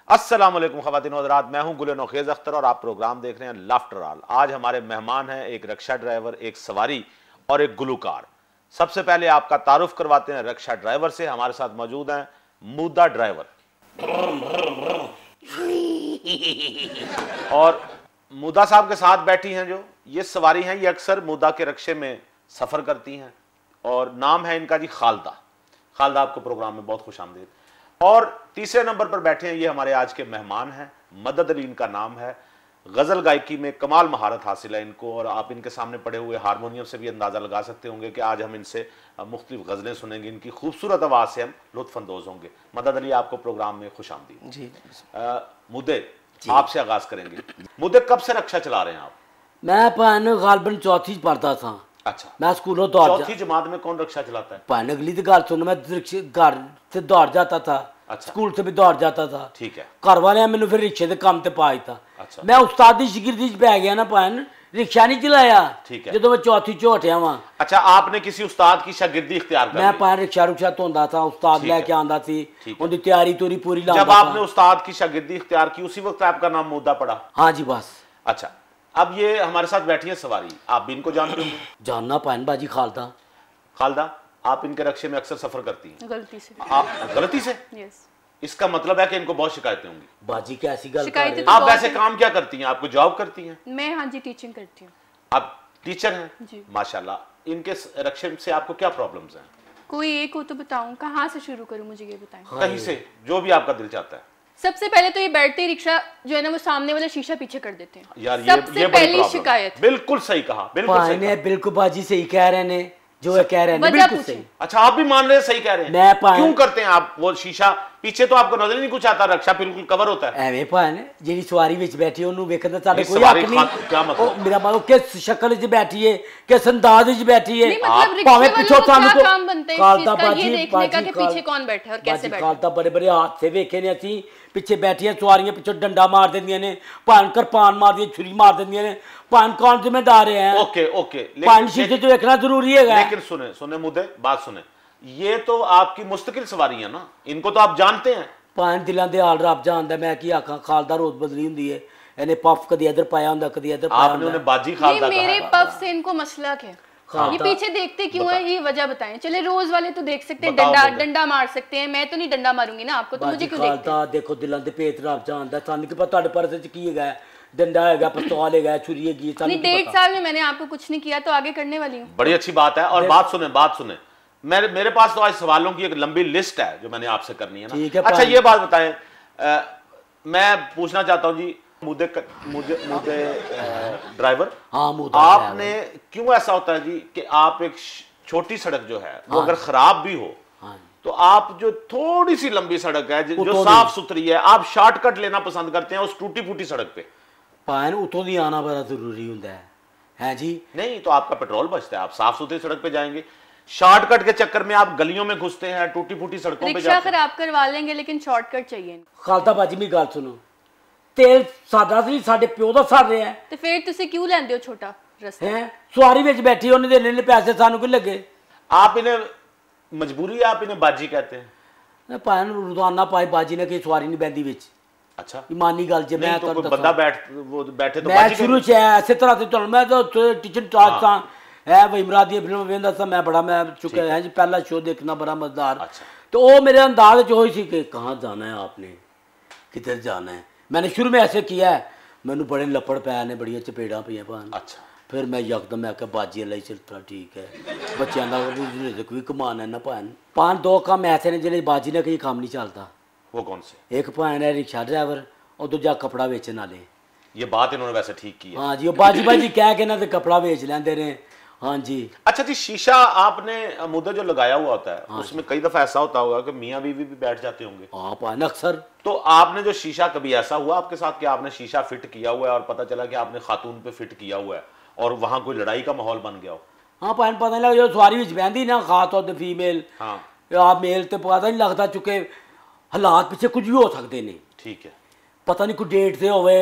अस्सलामुअलैकुम ख़वातीन व हज़रात, मैं हूं गुल नौखेज़ अख्तर और आप प्रोग्राम देख रहे हैं लाफ्टर ऑल। आज हमारे मेहमान हैं एक रिक्शा ड्राइवर, एक सवारी और एक गुलूकार। सबसे पहले आपका तारुफ करवाते हैं रिक्शा ड्राइवर से। हमारे साथ मौजूद हैं मुद्दा ड्राइवर और मुद्दा साहब के साथ बैठी हैं जो ये सवारी हैं, ये अक्सर मुद्दा के रिक्शे में सफ़र करती हैं और नाम है इनका जी खालदा। खालदा, आपको प्रोग्राम में बहुत खुश आमदीद। और तीसरे नंबर पर बैठे हैं ये हमारे आज के मेहमान हैं, मदद अली इनका नाम है। गज़ल गायकी में कमाल महारत हासिल है इनको और आप इनके सामने पड़े हुए हारमोनियम से भी अंदाज़ा लगा सकते होंगे कि आज हम इनसे मुख्तलिफ गज़लें सुनेंगे। इनकी खूबसूरत आवाज़ से हम लुत्फ़अंदोज़ होंगे। मदद अली, आपको प्रोग्राम में खुश आमदीद जी। मुद्दे, आपसे आगाज़ करेंगे। मुद्दे, कब से रिक्शा चला रहे हैं आप? मैं गालबन चौथी पढ़ता था। अच्छा, मैं स्कूलों चौथी जमात में कौन रिक्शा चलाता है? पान अगली तो गाल सुन, मैं घर से दौड़ जाता था। अच्छा। स्कूल से भी दौड़ जाता था। ठीक है। घर वाले मैंने फिर रिक्शे के काम ते पा दिता। अच्छा। मैं उस्ताद की शिगिर्दी पै गया ना पान, रिक्शा नहीं चलाया। ठीक है। जो मैं चौथी झोटिया वहां। अच्छा, आपने किसी उस्ताद की शागिर्दी इख्तियार कर ली? मैं पान रिक्शा रुक्शा धोंदा था, उस्ताद लेके आंदा थी, उनकी तैयारी तूरी पूरी लांदा था। जब आपने उस्ताद की शागिर्दी इख्तियार की उसी वक्त आपका नाम मुद्दा पड़ा? हाँ जी बस। अच्छा, अब ये हमारे साथ बैठी है सवारी, आप भी इनको जानते होंगे? जानना पान बाजी खालदा। खालदा, आप इनके रिक्शे में अक्सर सफर करती हैं? गलती से। आप गलती से? यस। इसका मतलब है कि इनको बहुत शिकायतें होंगी। बाजी कैसी गल शिकायतें कर रहे तो आप बहुत वैसे काम क्या करती हैं? आपको जॉब करती हैं? मैं हाँ जी टीचिंग करती हूँ। आप टीचर हैं? जी। माशाल्लाह। इनके रिक्शे से आपको क्या प्रॉब्लम्स हैं? कोई एक हो तो बताऊं, कहाँ से शुरू करूं, मुझे ये बताएं। कहीं से, जो भी आपका दिल चाहता है। सबसे पहले तो ये बैठते ही रिक्शा जो है ना वो सामने वाला शीशा पीछे कर देते हैं। यार सबसे ये पहली शिकायत। बिल्कुल सही कहा, बिल्कुल सही कहा। बिल्कुल बाजी सही कह रहे हैं, जो है कह रहे हैं वजह बिल्कुल पूछें। सही। अच्छा, आप भी मान रहे हैं, सही कह रहे हैं। मैं क्यों करते हैं आप वो शीशा पीछे? तो आपको नजर ही नहीं कुछ आता, रक्षा बिल्कुल कवर होता है। ਐਵੇਂ ਭਾਣ ਜਿਹੜੀ ਸਵਾਰੀ ਵਿੱਚ ਬੈਠੀ ਉਹਨੂੰ ਵੇਖਣ ਦਾ ਤੁਹਾਡੇ ਨਹੀਂ, ਕੋਈ ਹੱਕ ਸਵਾਰੀ ਨਹੀਂ। ਕਿਆ ਮਤਲਬ? ਉਹ ਮੇਰਾ ਮਤਲਬ ਕਿਸ ਸ਼ਕਲ 'ਚ ਬੈਠੀ ਹੈ, ਕਿਸ ਅੰਦਾਜ਼ 'ਚ ਬੈਠੀ ਹੈ। नहीं मतलब रिक्शे ਭਾਵੇਂ वालों ਪਿੱਛੋਂ को ਸਾਨੂੰ क्या काम बनता है इस चीज का, ये देखने का कि खाल- पीछे कौन बैठा है और कैसे बाजी बैठा है। खालता बड़े बड़े हादसे ਵੇਖੇ ਨੇ ਅਸੀਂ। ਪਿੱਛੇ ਬੈਠੀਆਂ ਸਵਾਰੀਆਂ ਪਿੱਛੋਂ ਡੰਡਾ ਮਾਰ ਦਿੰਦੀਆਂ ਨੇ, ਭਾਣ ਕਿਰਪਾਨ ਮਾਰਦੀਆਂ, ਛੁਰੀ ਮਾਰ ਦਿੰਦੀਆਂ ਨੇ। ਭਾਣ ਕੌਣ ਜ਼ਿੰਮੇਦਾਰ है? ओके ओके, ਭਾਣ शीशे 'ਚ ਵੇਖਣਾ ਜ਼ਰੂਰੀ ਹੈਗਾ। लेकिन सुने सुने मुद्दे, बात सुने। ये तो आपकी मुस्तकिल सवारी है ना, इनको तो आप जानते हैं। ਭਾਣ ਦਿਲਾਂ ਦੇ ਹਾਲ ਰੱਬ ਜਾਣਦਾ। मैं ਕੀ ਆਖਾਂ, ਖਾਲਦਾ ਰੋਜ਼ ਬਦਲੀ ਹੁੰਦੀ ਹੈ। ਇਹਨੇ ਪਫ ਕਦੀ ਇੱਧਰ ਪਾਇਆ ਹੁੰਦਾ, कदी ਇੱਧਰ पाया आपने ਹੁੰਦਾ। उन्हें बाजी नहीं, खालदा मेरे कहा। पफ से इनको मसलक है। ये पीछे देखते क्यों है, ये वजह बताएं। चले रोज वाले तो देख सकते हैं, बताओ डंडा मुझे। डंडा मार सकते हैं, मैं तो नहीं डंडा मारूंगी ना आपको, तो मुझे ਬਾਜੀ क्यों देखते हैं? ਖਾਲਦਾ ਦੇਖੋ ਦਿਲਾਂ ਦੇ ਭੇਤ ਰੱਬ ਜਾਣਦਾ। ਸਾਨੂੰ ਕੀ ਪਤਾ ਤੁਹਾਡੇ ਪਰਸ 'ਚ ਕੀ ਹੈਗਾ, ਡੰਡਾ ਹੈਗਾ, ਪਿਸਤੌਲ ਹੈਗਾ, ਛੁਰੀ ਹੈਗੀ, ਸਾਨੂੰ नहीं, ਕੀ 1.5 ਪਤਾ। साल में मैंने आपको कुछ नहीं किया, तो आगे करने वाली हूँ। बड़ी अच्छी बात है। और बात सुने, मेरे पास तो आज सवालों की एक लंबी लिस्ट है जो मैंने आपसे करनी है ठीक ना। है, अच्छा, ये बात बताएं, मैं पूछना चाहता हूँ जी, मुद्दे ड्राइवर, हाँ मुद्दा आपने क्यों ऐसा होता है जी कि आप एक छोटी सड़क जो है वो अगर खराब भी हो तो आप जो थोड़ी सी लंबी सड़क है जो साफ सुथरी है, आप शॉर्टकट लेना पसंद करते हैं उस टूटी फूटी सड़क पे? ਭਾਣ ਉਤੋਂ ਦੀ ਆਣਾ ਬੜਾ ਜ਼ਰੂਰੀ ਹੁੰਦਾ है जी। नहीं तो आपका पेट्रोल बचता है, आप साफ सुथरी सड़क पे जाएंगे। शॉर्टकट के चक्कर में आप गलियों में घुसते हैं, टूटी फूटी सड़कों पे रिक्शा जाते हैं। खराब करवा लेंगे लेकिन शॉर्टकट चाहिए। ਖਾਲਦਾ ਬਾਜੀ ਮੇਰੀ ਗੱਲ ਸੁਣੋ, ਤੇਲ ਸਾਡਾ ਸੀ, ਸਾਡੇ ਪਿਓ ਦਾ ਸਰ ਰਿਹਾ ਤੇ ਫਿਰ ਤੁਸੀਂ ਕਿਉਂ ਲੈਂਦੇ ਹੋ ਛੋਟਾ ਰਸਤਾ? ਹੈ। ਸਵਾਰੀ ਵਿੱਚ ਬੈਠੀ ਉਹਨੇ ਦੇਣੇ ਨੇ ਪੈਸੇ, ਸਾਨੂੰ ਕੀ ਲੱਗੇ? आप इन्हें मजबूरी है, आप इन्हें बाजी कहते हैं? ਭਾਣ ਰੋਜ਼ਾਨਾ ਪਾਈ ਬਾਜੀ ਨੇ ਕਿ ਸਵਾਰੀ ਨਹੀਂ ਬੈਂਦੀ ਵਿੱਚ। अच्छा, ईमानी गल जे मैं नहीं तो कोई ਤੁਹਾਨੂੰ बंदा ਦੱਸਾਂ। वो बैठे तो मैं बाजी शुरू करेगा। से ऐसे तरह से चल, मैं तो टीचर टाच था है भाई, इमरान दी फिल्म वेंदा था मैं, बड़ा मैं चुका है जी, पहला शो देखना बड़ा मजेदार। अच्छा। तो वो मेरे अंदाज जो हुई थी कि कहाँ जाना है आपने, किधर जाना है। मैंने शुरू में ऐसे किया है, मैंने बड़े लपड़ पै ने, बड़िया चपेड़ा पी पान। अच्छा, फिर मैं यकदम मैं क्या बाजी अल्लाह चलता ठीक है, बच्चों का रिज़्क भी कमाना है ना पान। पान दो काम ऐसे ने जिन्हें बाजी ने कहीं काम नहीं चलता। वो कौन से? एक पान है रिक्शा ड्राइवर और दूजा कपड़ा बेचने वाले। ये बात इन्होंने वैसे ठीक की है। हाँ जी, वो बाजी बाजी कह के ना तो कपड़ा बेच लेंदे ने। हाँ जी। अच्छा जी, शीशा आपने मुद्दा जो लगाया हुआ होता है उसमें कई दफा ऐसा होता होगा कि मियाँ बीवी भी बैठ जाते होंगे। हाँ पान अक्सर। तो आपने जो शीशा, कभी ऐसा हुआ आपके साथ कि आपने शीशा फिट किया हुआ है और पता चला कि आपने खातून पे फिट किया हुआ है और वहां कोई लड़ाई का माहौल बन गया हो? हाँ पान पता नहीं लगा, जो सवारी विच बहंदी ना खास तौर पर फीमेल, हाँ, या मेल तो पता नहीं लगता, चुके हालात पीछे कुछ भी हो सकते नहीं। ठीक है। पता नहीं कोई डेट से होवे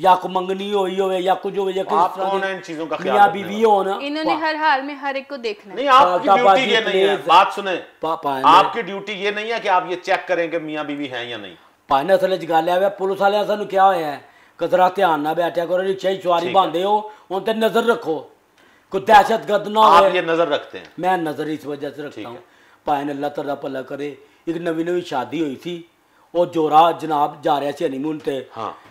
या कोई मंगनी होई होवे या कुछ होवे या आप कौन है इन चीजों का ख्याल मियां रखने बीवी वाला? हो ना। इन्होंने हर हाल में हर एक को देखना है। नहीं, आपकी ड्यूटी ये नहीं है। बात सुने, पापा आपकी ड्यूटी ये नहीं है कि आप ये चेक करें कि मियाँ बीवी हैं या नहीं। भाई ने असले च गल है पुलिस वाले सानू क्या होया है कदरा ध्यान ना बैठा करो रिक्शा की सवारी बांधे हो उन ते नजर रखो कोई दहशत गर्द ना हो। आप ये नजर रखते हैं? मैं नजर इस वजह से रखता हूँ भाई ने अल्लाह ताला भला करे। एक नवी नवी शादी हुई थी वो जोरा जनाब जा रहा सी हनीमून ते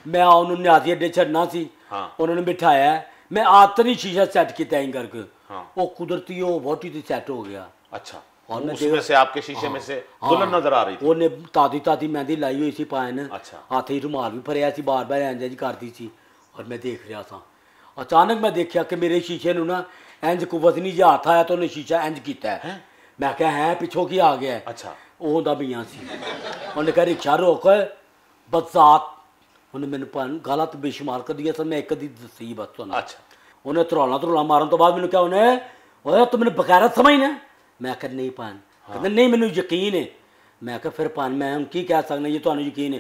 मैं उन्होंने न्याजी अड्डे छड़ना सी उन्होंने बिठाया मैं आतनी शीशा सेट किया इन करके वो कुदरती वो वोटी दी सेट हो गया। अच्छा और उसमें से आपके शीशे में से दुल्हन नजर आ रही थी? ਉਹਨੇ ਤਾਦੀ ਤਾਦੀ ਮਹਿੰਦੀ ਲਾਈ ਹੋਈ ਸੀ ਪਾਏ ਨੇ अच्छा ਹੱਥ ਹੀ ਰੁਮਾਲ ਵੀ ਫੜਿਆ ਸੀ ਬਾਰ ਬਾਰ ਇੰਜ ਕਰਦੀ ਸੀ ਔਰ ਮੈਂ ਦੇਖ ਰਿਹਾ ਸਾਂ। ਅਚਾਨਕ ਮੈਂ ਦੇਖਿਆ ਕਿ ਮੇਰੇ ਸ਼ੀਸ਼ੇ ਨੂੰ ਨਾ ਇੰਜ ਕੋ ਵਜ਼ਨੀ ਜਿਹਾ ਹੱਥ ਆਇਆ ਤਾਂ ਉਹਨੇ ਸ਼ੀਸ਼ਾ ਇੰਜ ਕੀਤਾ ਹੈ। ਮੈਂ ਕਿਹਾ ਹੈ ਪਿੱਛੋਂ ਕੀ ਆ ਗਿਆ? अच्छा ਉਹ ਉਹਦਾ ਮੀਆਂ ਸੀ। ਉਹਨੇ ਕਿਹਾ ਰਿਕਸ਼ਾ ਰੋਕ ਬਰਸਾਤ ਉਹਨੇ ਮੈਨੂੰ ਗਾਲਾਂ ਤੇ ਬੇਸ਼ੁਮਾਰ ਕਰ ਦਿਆ ਸਰ ਮੈਂ ਇੱਕ ਦੀ ਦੱਸੀ ਬਸ ਤੁਹਾਨੂੰ। अच्छा ਉਹਨੇ ਧਰੋਲਾ ਮਾਰਨ ਤੋਂ ਬਾਅਦ ਮੈਨੂੰ ਕਿਹਾ ਉਹਨੇ ਓਏ ਤੂੰ ਮੈਨੂੰ ਬਗੈਰਤ ਸਮਝਣਾ? ਮੈਂ ਕਿਹਾ ਨਹੀਂ ਪਾਨ ਕਹਿੰਦਾ ਨਹੀਂ ਮੈਨੂੰ ਯਕੀਨ ਹੈ। ਮੈਂ ਕਿਹਾ ਫਿਰ ਪਾਨ मैं ਕੀ ਕਹਿ ਸਕਦਾ ਜੇ ਤੁਹਾਨੂੰ ਯਕੀਨ ਹੈ?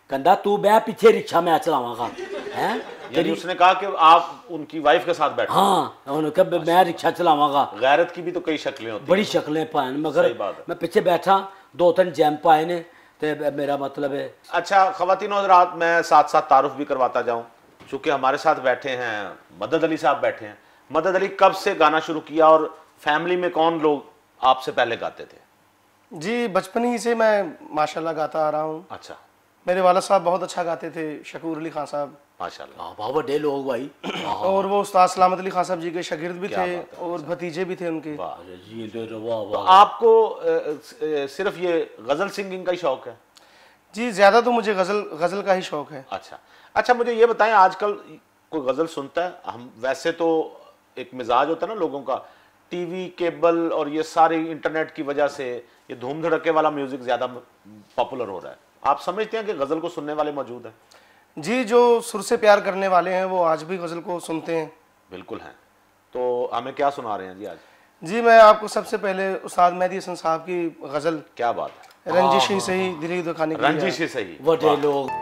ਕਹਿੰਦਾ ਤੂੰ ਬਹਿ ਪਿੱਛੇ ਰਿਕਸ਼ਾ मैं ਚਲਾਵਾਂਗਾ है। यानी उसने कहा कि आप उनकी वाइफ के साथ बैठे? हाँ उन्होंने कहा मैं रिक्शा चलावांगा। गैरत की भी तो कई शक्लें होती हैं। बड़ी शक्लें पान मगर मैं पीछे बैठा 2-3 जैम्प आए ने तो मेरा मतलब है। अच्छा ख़वातीन हज़रात मैं साथ साथ तारुफ भी करवाता जाऊँ चूँकि हमारे साथ बैठे हैं मदद अली साहब बैठे हैं। मदद अली कब से गाना शुरू किया और फैमिली में कौन लोग आपसे पहले गाते थे? जी बचपन ही से मैं माशाल्लाह गाता आ रहा हूँ। अच्छा मेरे वाला साहब बहुत अच्छा गाते थे शकूर अली खान साहब माशाल्लाह बहुत बड़े लोग भाई और वो उस्ताद सलामत अली खान साहब जी के शागिर्द भी थे और भतीजे भी थे उनके। तो आपको सिर्फ ये गज़ल सिंगिंग का ही शौक है? जी ज़्यादा तो मुझे गज़ल का ही शौक है। अच्छा अच्छा मुझे ये बताएं आजकल कोई गज़ल सुनता है? हम वैसे तो एक मिजाज होता है ना लोगों का टीवी केबल और ये सारी इंटरनेट की वजह से ये धूम धड़के वाला म्यूजिक ज़्यादा पॉपुलर हो रहा है। आप समझते हैं कि गज़ल को सुनने वाले मौजूद हैं? जी जो सुर से प्यार करने वाले हैं वो आज भी गज़ल को सुनते हैं। बिल्कुल हैं। तो हमें क्या सुना रहे हैं जी आज? जी मैं आपको सबसे पहले उस्ताद मेहदी हसन साहब की गज़ल क्या बात है, रंजिश ही सही दिली दुखाने की। रंजिश ही सही बड़े लोग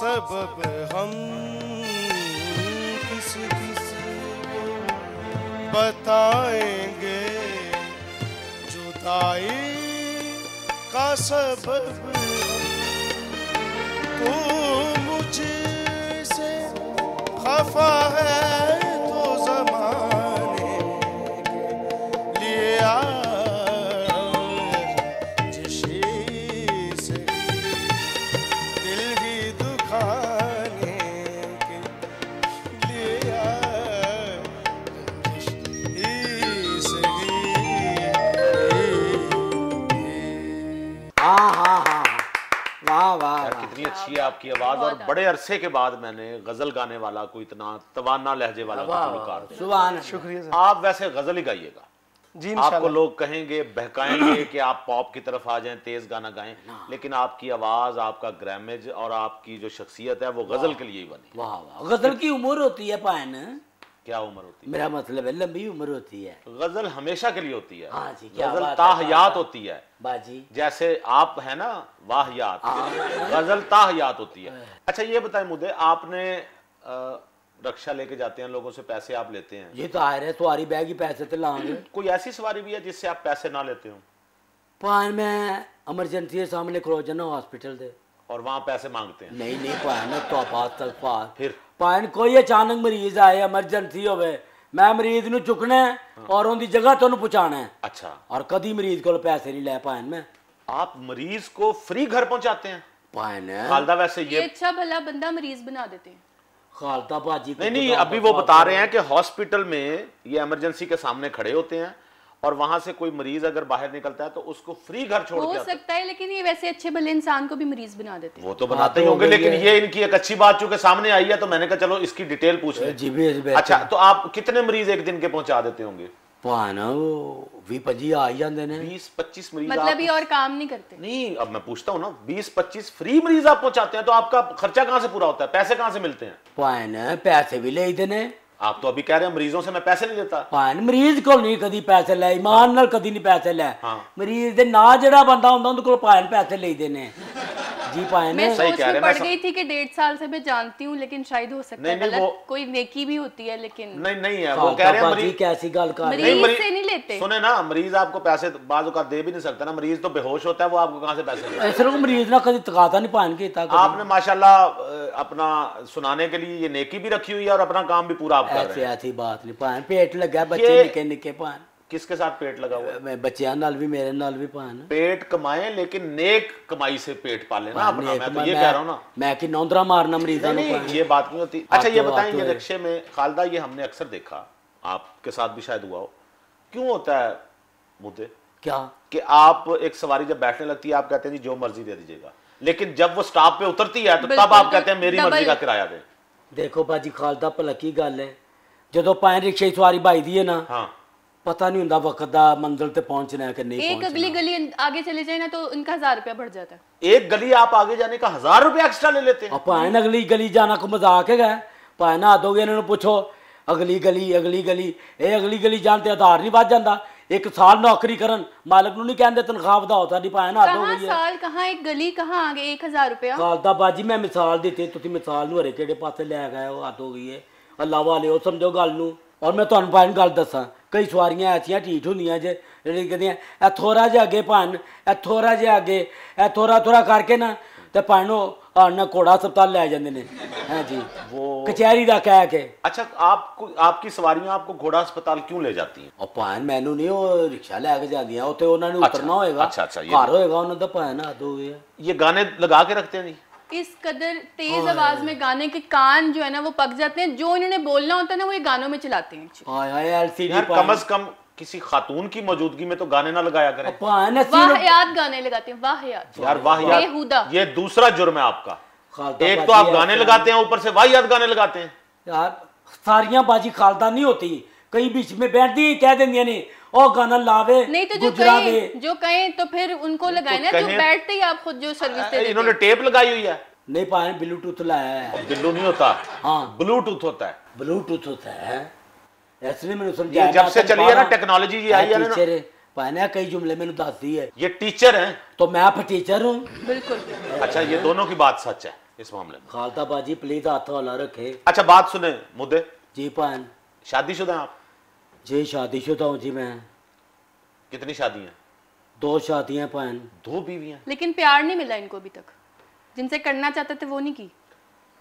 सबब हम किस किस बताएंगे जुदाई का सबब तू मुझसे खफा है तो ज़माने के लिए कितनी अच्छी है आपकी आवाज और बड़े अरसे के बाद मैंने गजल गाने वाला कोई इतना तवाना लहजे वाला गुलकार देखा। शुक्रिया। आप वैसे गजल ही गाइएगा, जी आपको लोग कहेंगे, बहकाएंगे कि आप पॉप की तरफ आ जाएं, तेज गाना गाएं, लेकिन आपकी आवाज, आपका ग्रामेज और आपकी जो शख्सियत है वो गजल के लिए ही बनी। वाह वाह, गजल की उम्र होती है पायन? क्या उम्र होती है? मेरा मतलब है लंबी उम्र होती है। गजल हमेशा के लिए होती है। हाँ जी, क्या गजल बात है, ताहयात होती है बाजी। जैसे आप है ना वाहियात, गजल ताहयात होती है। अच्छा ये बताएं मुझे, आपने रक्षा लेके जाते हैं, लोगों से पैसे आप लेते हैं? ये तो आ रहे सवारी बैग ही पैसे तो लाएंगे। कोई ऐसी सवारी भी है जिससे आप पैसे ना लेते हो? पान मैं इमरजेंसी के सामने खड़ो जाना हॉस्पिटल दे, और वहां पैसे मांगते हैं? नहीं पान तो पास फिर पान कोई अचानक मरीज आए इमरजेंसी होवे, मैं मरीज नु चुकना है और उनकी जगह तो पहुंचाना है। अच्छा। और कभी मरीज को पैसे नहीं ले पाए मैं। आप मरीज को फ्री घर पहुंचाते हैं? पान खालदा वैसे ये अच्छा भला बंदा मरीज बना देते हैं। खालदा बाजी नहीं, अभी वो बता रहे हैं कि हॉस्पिटल में ये इमरजेंसी के सामने खड़े होते हैं और वहां से कोई मरीज अगर बाहर निकलता है तो उसको फ्री घर छोड़ हो सकता है, लेकिन ये वैसे अच्छे भले इंसान को भी मरीज बना देते हैं। वो तो बनाते ही होंगे, लेकिन ये इनकी एक अच्छी बात चूंकि सामने आई है तो मैंने कहा चलो इसकी डिटेल पूछ लें। अच्छा, तो आप कितने मरीज एक दिन के पहुंचा देते होंगे? पान 20-25 आ ही जाते हैं। 20-25 मरीज मतलब ये और काम नहीं करते? नहीं, अब मैं पूछता हूँ ना, 20-25 फ्री मरीज आप पहुंचाते हैं तो आपका खर्चा कहाँ से पूरा होता है? पैसे कहाँ से मिलते हैं? पान पैसे भी ले देने। आप तो अभी कह रहे हैं मरीजों से मैं पैसे नहीं लेता। पान मरीज को नहीं कभी पैसे ले, ईमान नाल कभी नहीं पैसे ले। हाँ। मरीज दे ना जड़ा बंदा होंदा उनके को पान पैसे ले देने। जी पान मैं सोच में पड़ गई थी कि 1.5 साल से मैं जानती हूँ, लेकिन शायद हो सकता है गलत कोई नेकी भी होती है, लेकिन नहीं है। वो कह रहे हैं मरीज कैसी गल कर मरीज से नहीं लेते। सुने ना, मरीज आपको पैसे बाजू का दे भी नहीं सकता ना, मरीज तो बेहोश होता है, वो आपको कहाँ से पैसे देगा? ऐसे लोग मरीज ना कभी तकाता नहीं पान के। आपने माशाल्लाह अपना सुनाने के लिए ये नेकी भी रखी हुई है और अपना काम भी पूरा आप कर रहे हैं। ऐसी बात नहीं पान, पेट लगा बच्चे निके निके पान। किसके साथ पेट लगा हुआ? मैं बच्चियां नाल भी मेरे नाल भी पान। पेट कमाए लेकिन नेक कमाई से पेट पाले ना अपना। मैं तो ये कह रहा हूँ ना, मैं कि नौंदरा मारना मरीजों को ये बात नहीं होती। अच्छा ये बताएं, ये रिक्शे में खालदा, ये हमने अक्सर देखा, आपके साथ भी शायद हुआ हो, क्यों होता है मुद्दे क्या कि आप एक सवारी जब बैठने लगती है आप कहते हैं जी जो मर्जी दे दीजिएगा, लेकिन जब वो स्टॉप पे उतरती है तो तब आप कहते हैं मेरी मर्जी का किराया दे। देखो बाजी खालदा भला की गल है, जो पाए रिक्शे की सवारी भाई दी है ना, हाँ, पता नहीं होंदा वक्त दा मंजिल ते पहुंचना है कि नहीं। एक अगली गली आगे चले जाए ना तो इनका 1000 रुपया बढ़ जाता है। एक गली आप आगे जाने का 1000 रुपया एक्स्ट्रा ले लेते हैं। पाए अगली गली जाना को मजाक है? पाए ना दोगे इन्होंने पूछो अगली गली ये अगली गली जानते आधार नहीं बच जाता। एक साल नौकरी करन मालिक नहीं कहते तनख्वाह ਵਧਾਓ ਤੁਹਾਡੀ पाए ना दो गई साल कहाँ एक गली कहाँ आगे 1000 रुपया। खालदा बाजी मैं मिसाल दी तुम मिसाल ਨੂੰ हरे ਕਿਹੜੇ ਪਾਸੇ ਲੈ गए हो, हद हो गई है। अल्लाह वाले हो समझो गल ਨੂੰ। और मैं ਤੁਹਾਨੂੰ पाए गल दसा, कई सवारियां ऐसियां ढीठ होंदियां जे ਜਿਹੜੀ ਕਹਿੰਦੀਆਂ ਇਹ ਥੋੜਾ ਜਿਹਾ ਅੱਗੇ ਪਾਣ, ਇਹ ਥੋੜਾ ਜਿਹਾ ਅੱਗੇ, ਇਹ ਥੋੜਾ करके ना ਤੇ ਪਾਣੋ आना घोड़ा अस्पताल ले जाते हैं। हाँ जी, वो कचहरी का कह के। अच्छा, आपको आपकी सवारियां आपको घोड़ा अस्पताल क्यों ले जाती हैं? और पान मैनू नहीं, वो रिक्शा लैके जादियां, उत्ते उन्होंने उतरना होएगा। अच्छा, घर होएगा उन्होंने तो पान हद हो गई। ये गाने लगा के रखते हैं जी इस कदर तेज आवाज में गाने के कान जो है ना वो पक जाते हैं। जो इन्होंने बोलना होता है ना वो ये गानों में चलाते हैं। हाय हाय एलसीडी कम से कम किसी खातून की मौजूदगी में तो गाने ना लगाया करें। वाहियात गाने लगाते हैं, वाहियात यार, वाहियात ये दूसरा जुर्म है आपका। एक तो आप गाने लगाते हैं, ऊपर से वाहियात गाने लगाते हैं। यार सारियां बाजी खालदा नहीं होती, कई बीच में बैठती कह देंगे नहीं ओ गाना लावे नहीं तो जो कहें तो फिर उनको लगाए ना, जो बैठते ही आप खुद जो सर्विस दे देते। इन्होंने टेप लगाई हुई है। नहीं पाए ब्लूटूथ लाया है। बिल्लू नहीं होता, हाँ ब्लूटूथ होता है। ब्लूटूथ होता है, इसलिए मैंने समझाया। जब से चली है ना टेक्नोलॉजी ये आई है ना, पाने कई जुमले मैंने दस दी है। ये टीचर हैं तो मैं आप टीचर हूँ। बिल्कुल। अच्छा, ये दोनों की बात सच है इस मामले में। खालदा बाजी प्लीज हाथ वाला रखे। अच्छा बात सुने मुद्दे जी पान। शादीशुदा हैं आप? जी शादीशुदा हूँ जी मैं। कितनी शादी हैं? 2 शादियां पान। 2 बीवियां। लेकिन प्यार नहीं मिला इनको अभी तक, जिनसे करना चाहते थे वो नहीं की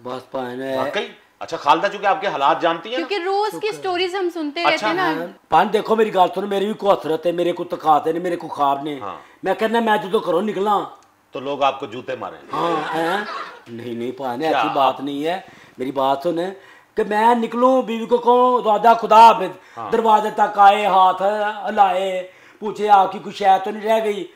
बस पान। वाकई? अच्छा खालदा, चूंकि आपके हालात जानती हैं, क्योंकि रोज की स्टोरीज हम सुनते रहते हैं ना। पान देखो मेरी गल सुनो, मेरी भी को हसरत है, मेरे को तकाते ने, मेरे को ख्वाब ने। मैं कहना मैं जो घरों निकला तो लोग आपको जूते मारे। हाँ है? नहीं पान ऐसी बात नहीं है। मेरी बात सुन कि मैं निकलूं, बीवी को कहूँ राजा खुदा हाफिज, दरवाजे तक आए, हाथ हिलाए, पूछे आपकी कुछ शायद तो नहीं रह गई,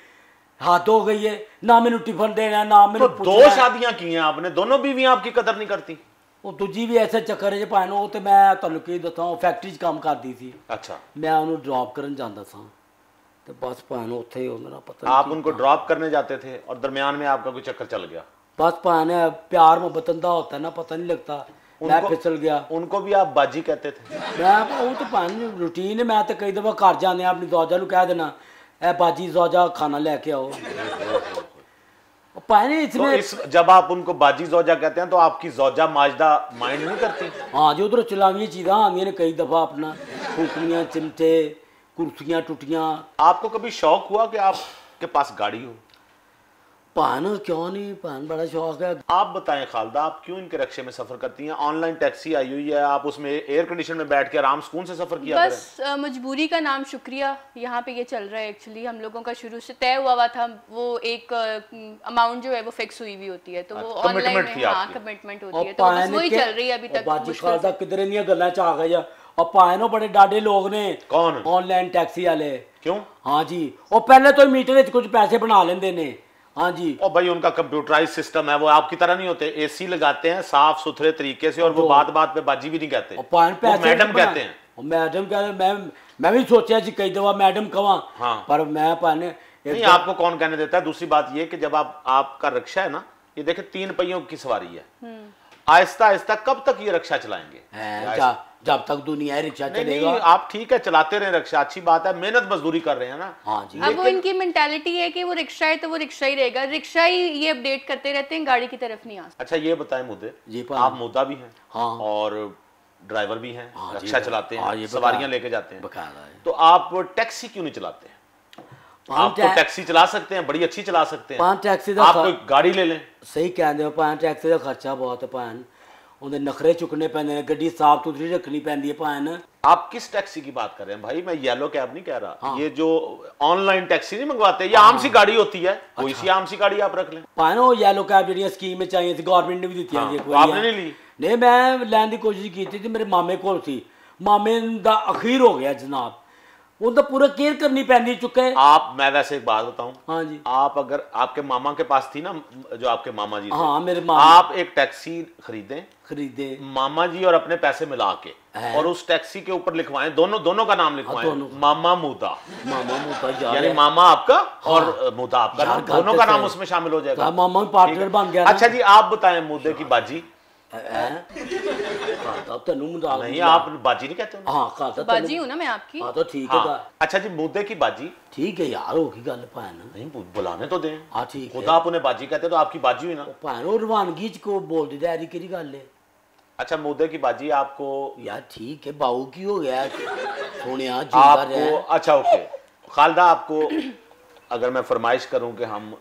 हाथ हो गई है ना, मैंने टिफिन देना ना मैंने। तो 2 शादियां की हैं आपने, दोनों बीवियां आपकी कदर नहीं करती? ਉਹ ਦੂਜੀ ਵੀ ਐਸੇ ਚੱਕਰ 'ਚ ਭੈਣ ਉਹ ਤੇ ਮੈਂ ਤੁਹਾਨੂੰ ਕੀ ਦੱਸਾਂ ਉਹ ਫੈਕਟਰੀ 'ਚ ਕੰਮ ਕਰਦੀ ਸੀ। अच्छा, मैं ਉਹਨੂੰ ਡ੍ਰੌਪ ਕਰਨ ਜਾਂਦਾ ਸਾਂ ਤੇ ਬਸ ਭੈਣ ਉੱਥੇ ਹੀ ਉਹਨਾਂ ਦਾ ਪਤਾ आप उनको ड्रॉप करने जाते थे और दरमियान में आपका कोई चक्कर चल गया? बस भैन प्यार मोहब्बत का होता है ना, पता नहीं लगता। मैं फिसल गया। उनको भी आप बाजी कहते थे? मैं वो तो भैन रूटीन है। मैं तो कई दफ़ा घर जाने अपनी दौजा को कह देना ए बाजी दौजा खाना लेके आओ। तो जब आप उनको बाजी जोजा कहते हैं तो आपकी जोजा माजदा माइंड नहीं करती? हाँ जी, उधर चलावी चीज़ा आंदियां ने कई दफ़ा अपना फूकनियाँ चिमटे कुर्सियाँ टुटियाँ। आपको कभी शौक हुआ कि आपके पास गाड़ी हो? भैन क्यों नहीं, भैन बड़ा शौक है। आप बताएं खालदा, आप क्यों इनके रक्शे में सफर करती हैं? ऑनलाइन टैक्सी आई हुई है, आप उसमें एयर कंडीशन में बैठ के आराम सुकून से सफर किया बस मजबूरी का नाम शुक्रिया। यहाँ पे ये चल रहा है एक्चुअली हम लोगों का शुरू से तय हुआ था। वो एक अमाउंट जो है वो फिक्स हुई हुई होती है तो वो ऑनलाइन में हाँ कमिटमेंट होती है तो बस वही चल रही है अभी तक। बाजी खालदा किधर नहीं गल्ला च आ गई और पाए बड़े डाडे लोग ने। कौन? ऑनलाइन टैक्सी वाले। क्यों? हाँ जी, और पहले तो मीटर कुछ पैसे बना लेंदे ने। हाँ जी, और भाई उनका कंप्यूटराइज सिस्टम है, वो आपकी तरह नहीं होते। एसी लगाते हैं साफ सुथरे तरीके से और वो बात बात पे बाजी भी नहीं कहते, वो मैडम कहते हैं। मैडम कहते मैं भी सोचा जी कई दफा मैडम कवा। हाँ। पर मैं पाने नहीं, आपको कौन कहने देता है। दूसरी बात ये कि जब आपका रिक्शा है ना, ये देखे 3 पहियों की सवारी है, आहिस्ता आहिस्ता कब तक ये रिक्शा चलाएंगे? जब तक दुनिया रिक्शा चलेगा। नहीं, आप ठीक है चलाते रहे रिक्शा, अच्छी बात है, मेहनत मजदूरी कर रहे हैं ना। हाँ जी। अब वो इनकी मेंटालिटी है कि वो रिक्शा है तो वो रिक्शा ही रहेगा, रिक्शा ही ये अपडेट करते रहते हैं, गाड़ी की तरफ नहीं आ सकते। अच्छा ये बताएं मुद्दे, आप मुद्दा भी हैं और ड्राइवर भी हैं, रिक्शा चलाते हैं, सवारियां लेके जाते हैं, तो आप टैक्सी क्यों नहीं चलाते? आप तो टैक्सी चला सकते हैं, बड़ी अच्छी चला सकते हैं। टैक्सी आप कोई गाड़ी ले लें। सही कहते हो, टैक्सी का खर्चा बहुत है भैन, उन्हें नखरे चुकने पैंदे ने, गड्डी साफ सुथरी रखनी पैंदी है भैन। आप किस टैक्सी की बात कर रहे हैं भाई? मैं येलो कैब नहीं कह रहा। हाँ। ये जो ऑनलाइन टैक्सी नहीं मंगवाते, ये आम सी गाड़ी होती है। कोई सी आम सी गाड़ी आप रख लें। भैन वो येलो कैब जी स्कीम में चाहिए थी, गवर्नमेंट ने भी दी थी। आपने नहीं ली? नहीं, मैं लैन की कोशिश की थी, मेरे मामे को थी, मामे दा अखीर हो गया जनाब, उनका पूरा केयर करनी पैंदी चुके। आप, मैं वैसे एक बात बताऊं। हाँ जी। आप अगर आपके मामा के पास थी ना, जो आपके मामा जी थे, हाँ मेरे मामा, आप एक टैक्सी खरीदे मामा जी और अपने पैसे मिला के और उस टैक्सी के ऊपर लिखवाएं, दोनों का नाम लिखवाएं, मामा मुदा। यानी मामा आपका और मुदा आपका, दोनों का नाम उसमें शामिल हो जाएगा। मामा पार्टनर बन गया। अच्छा जी, आप बताएं मुद्दे की बाजी। नहीं, आप बाजी नहीं कहते? हाँ तो बाजी हूं ना मैं आपकी। हाँ तो ठीक है। अच्छा जी, मुद्दे की बाजी। ठीक है यार, होगी गल भैन। नहीं, बुलाने तो दें। हाँ ठीक है। खुदा आप उन्हें बाजी कहते तो आपकी बाजी हुई ना भैन। वो रवानगी को बोल दी यारी की गल है। अच्छा, मुद्दे की बाजी आपको यार ठीक है, बाऊ की हो गया सोने आपको। अच्छा ओके खालदा, आपको अगर मैं फरमाइश करूं कि हम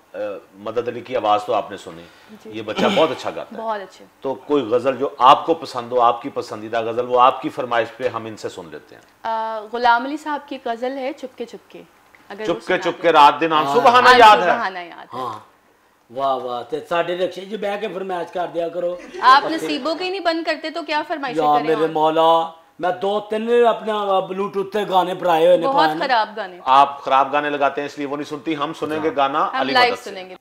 मदद अली की आवाज़ तो आपने सुनी, ये बच्चा बहुत अच्छा गाता है, बहुत अच्छे, तो कोई गज़ल जो आपको पसंद हो, आपकी पसंदीदा गज़ल, वो आपकी फरमाइश पे हम इनसे सुन लेते हैं। गुलाम अली साहब की गज़ल है चुपके चुपके। चुपके चुपके रात दिन सुबहाना याद है। हाँ वाह वाह, ते साडे रक्षे जी बैठ के फरमाइश कर दिया करो। आप नसीबों के नहीं बंद करते तो क्या फरमाइश करें? मेरे मौला, मैं 2-3 अपना ब्लूटूथ पे गाने पराए हुए ने। बहुत खराब गाने। आप खराब गाने लगाते हैं इसलिए वो नहीं सुनती। हम सुनेंगे गाना, हम लाइव सुनेंगे।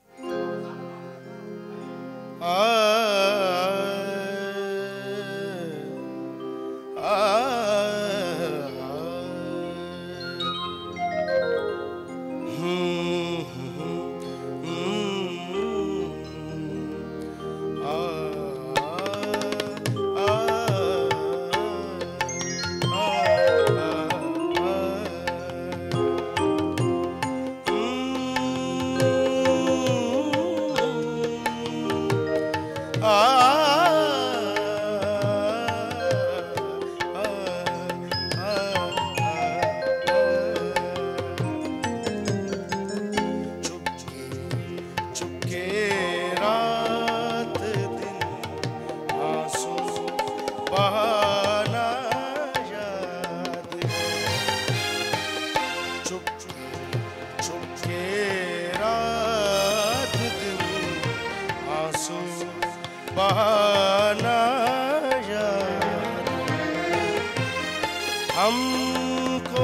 हमको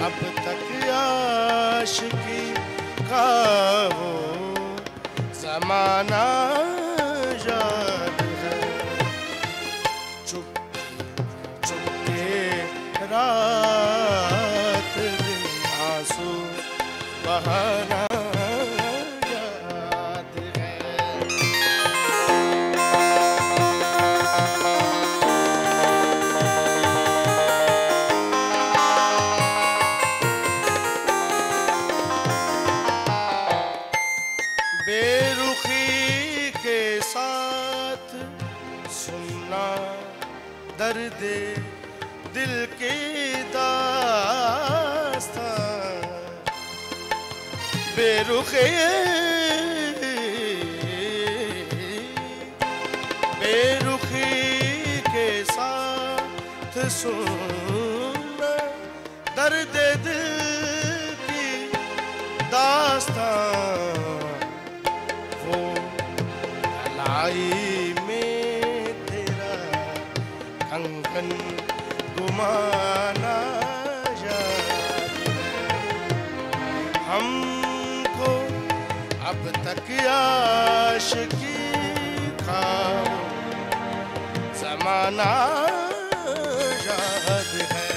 अब तक आशिकी का वो ज़माना याद है, रात दिन आंसू बहाना याद है। बेरुखी के साथ सुनना दर्द दिल की दास्तां, बेरुखी के साथ सुनना दर्द दिल की दास्तां, वो कलाई में तेरा कंगन घुमाना याद है। हमको अब तक आशिकी का ज़माना याद है।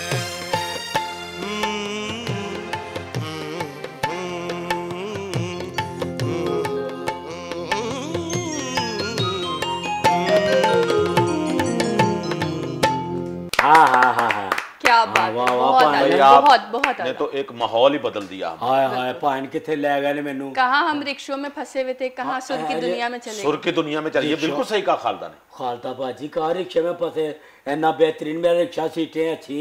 क्या बात है, बहुत बहुत ने तो एक माहौल ही बदल दिया। हाय हाय पान किथे ले गए ने मेनू, कहाँ हम रिक्शों में फंसे हुए थे, कहाँ सुर की दुनिया में चले गए। सुर की दुनिया में चलिए, बिल्कुल सही कहा खालदा ने। खालदा बाजी कहाँ रिक्शे में फंसे, इतना बेहतरीन मेरा रिक्शा, सीटें अच्छी,